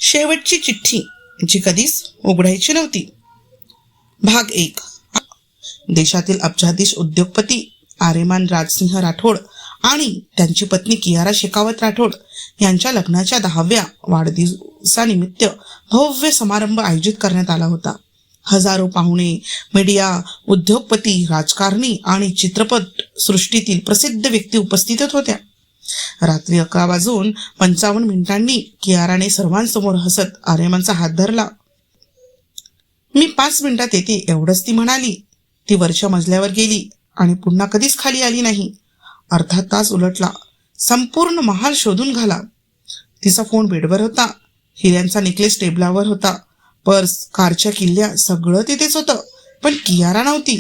शेवटची चिठ्ठी जी कधीच उघडायची नव्हती. भाग 1. देशातील अब्जाधीश उद्योगपती आर्यमान राजसिंह राठोड आणि त्यांची पत्नी कियारा शेखावत राठोड यांच्या लग्नाच्या 10व्या वाढदिवसानिमित्त भव्य समारंभ आयोजित करण्यात आला होता. हजारो पाहुणे, मीडिया, उद्योगपती, राजकारणी आणि चित्रपट सृष्टीतील प्रसिद्ध व्यक्ती उपस्थित होत्या. रात्री 11:55 कियाराने सर्वांसमोर हसत आर्यमानचा हात धरला. मी 5 मिनिटात येते एवढंच ती म्हणाली. ती वरच्या मजल्यावर गेली आणि पुन्हा कधीच खाली आली नाही. अर्धा तास उलटला. संपूर्ण महाल शोधून झाला. तिचा फोन बेडवर होता. हिऱ्यांचा नेकलेस टेबलावर होता. पर्स, कारच्या किल्ल्या सगळं तिथेच होतं. पण कियारा नव्हती.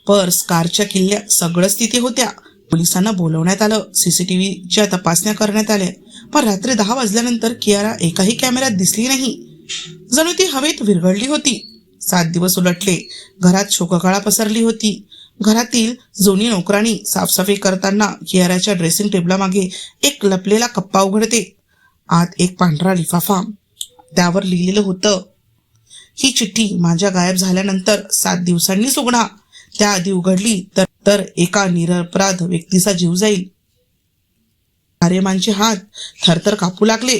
पर्स, कारच्या किल्ल्या सगळंच तिथे होत्या. पोलिसांना बोलवण्यात आलं. CCTVच्या तपासण्या करण्यात आल्या. पण रात्री 10 वाजल्यानंतर कियारा एकाही कॅमेऱ्यात दिसली नाही. जणू ती हवेत विरघळली होती. 7 दिवस उलटले. घरात शोककळा पसरली होती. घरातील जुनी नोकराणी साफसफाई करताना कियाराच्या ड्रेसिंग टेबलामागे एक लपलेला कप्पा उघडते. आत एक पांढरा लिफाफा. त्यावर लिहिलेलं होतं, ही चिठ्ठी माझ्या गायब झाल्यानंतर 7 दिवसांनीच उघडा. त्याआधी उघडली तर एका निरपराध व्यक्तीचा जीव जाईल. आर्यमानचे हात थरथर कापू लागले.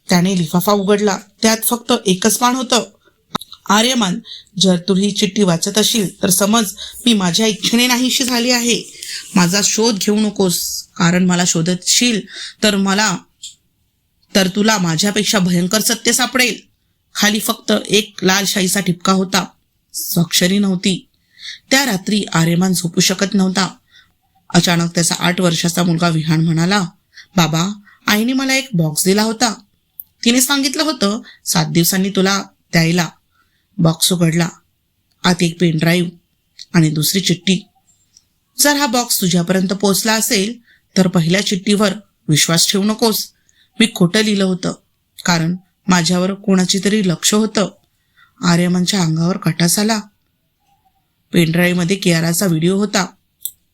त्याने लिफाफा उघडला. त्यात फक्त एकच पान होतं. आर्यमान, जर तू ही चिठ्ठी वाचत असशील तर समज मी माझ्या इच्छेने नाहीशी झाली आहे. माझा शोध घेऊ नकोस, कारण मला शोधशील तर तुला माझ्यापेक्षा भयंकर सत्य सापडेल. खाली फक्त एक लाल शाईचा ठिपका होता. स्वाक्षरी नव्हती. त्या रात्री आर्यमान झोपू शकत नव्हता. अचानक त्याचा 8 वर्षाचा मुलगा विहान म्हणाला, बाबा, आईने मला एक बॉक्स दिला होता. तिने सांगितलं होतं 7 दिवसांनी तुला द्यायला. बॉक्स उघडला. आत एक पेनड्राईव्ह आणि दुसरी चिठ्ठी. जर हा बॉक्स तुझ्यापर्यंत पोहोचला असेल तर पहिल्या चिठ्ठीवर विश्वास ठेवू नकोस. मी खोटं लिहिलं होतं, कारण माझ्यावर कोणाची तरी लक्ष होतं. आर्यमानच्या अंगावर काटाच आला. पेनड्राईव्ह मध्ये कियाराचा व्हिडिओ होता.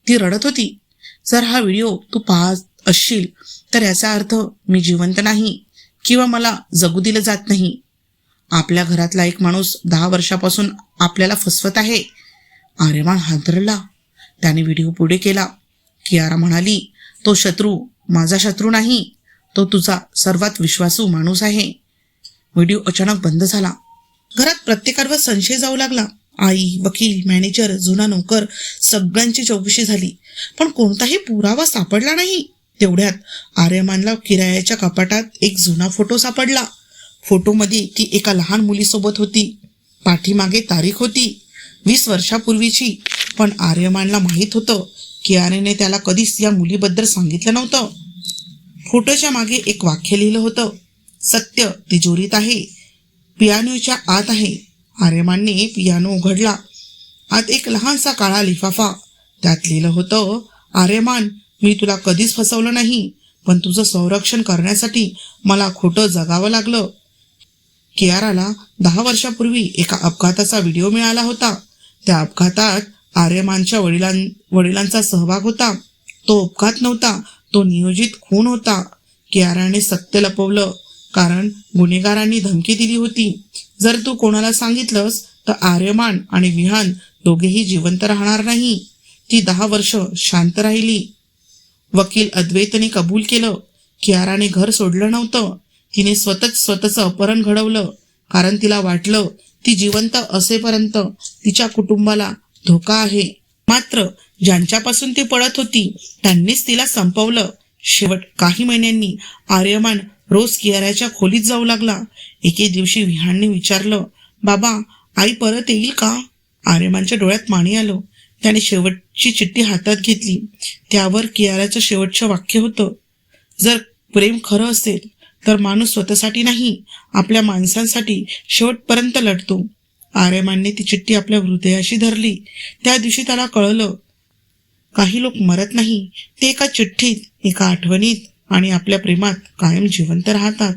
ती रडत होती. जर हा व्हिडिओ तू पाहत असशील तर याचा अर्थ मी जिवंत नाही किंवा मला जगू दिलं जात नाही. आपल्या घरातला एक माणूस 10 वर्षापासून आपल्याला फसवत आहे. आर्यमान हादरला. त्याने व्हिडिओ पुढे केला. कियारा म्हणाली, तो शत्रू माझा शत्रू नाही, तो तुझा सर्वात विश्वासू माणूस आहे. व्हिडिओ अचानक बंद झाला. घरात प्रत्येकावर संशय जाऊ लागला. आई, वकील, मॅनेजर, जुना नोकर सगळ्यांची चौकशी झाली, पण कोणताही पुरावा सापडला नाही. तेवढ्यात आर्यमानला किरायाच्या कपाटात एक जुना फोटो सापडला. फोटोमध्ये ती एका लहान मुलीसोबत होती. पाठीमागे तारीख होती, 20 वर्षापूर्वीची. पण आर्यमानला माहीत होतं कियाराने त्याला कधीच या मुलीबद्दल सांगितलं नव्हतं. फोटोच्या मागे एक वाक्य लिहिलं होतं, सत्य तिजोरीत आहे, पियानोच्या आत आहे. आर्यमानने पियानो उघडला. आत एक लहानसा काळा लिफाफा. त्यात लिहिलं होतं, आर्यमान, मी तुला कधीच फसवलं नाही, पण तुझं संरक्षण करण्यासाठी मला खोटं जगावं लागलं. कियाराला 10 वर्षापूर्वी एका अपघाताचा व्हिडिओ मिळाला होता. त्या अपघातात आर्यमानच्या वडिलांचा सहभाग होता. तो अपघात नव्हता, तो नियोजित खून होता. कियाराने सत्य लपवलं कारण गुन्हेगारांनी धमकी दिली होती. जर तू कोणाला सांगितलंस तर आर्यमान आणि विहान दोघेही जिवंत राहणार नाही. ती 10 वर्ष शांत राहिली. वकील अद्वैतने कबूल केलं. कियाराने घर सोडलं नव्हतं. तिने स्वतःचं अपहरण घडवलं, कारण तिला वाटलं ती जिवंत असेपर्यंत तिच्या कुटुंबाला धोका आहे. मात्र ज्यांच्यापासून ती पळत होती त्यांनीच तिला संपवलं. शेवट काही महिन्यांनी आर्यमान रोज कियाराच्या खोलीत जाऊ लागला. एके दिवशी विहानने विचारलं, बाबा, आई परत येईल का? आर्यमानच्या डोळ्यात पाणी आलं. त्याने शेवटची चिठ्ठी हातात घेतली. त्यावर कियाराचं शेवटचं वाक्य होतं, जर प्रेम खरं असेल तर माणूस स्वतःसाठी नाही, आपल्या माणसांसाठी शेवटपर्यंत लढतो. आर्यमानने ती चिठ्ठी आपल्या हृदयाशी धरली. त्या दिवशी त्याला कळलं, काही लोक मरत नाही, ते एका चिठ्ठीत, एका आठवणीत आणि आपल्या प्रेमात कायम जिवंत राहतात.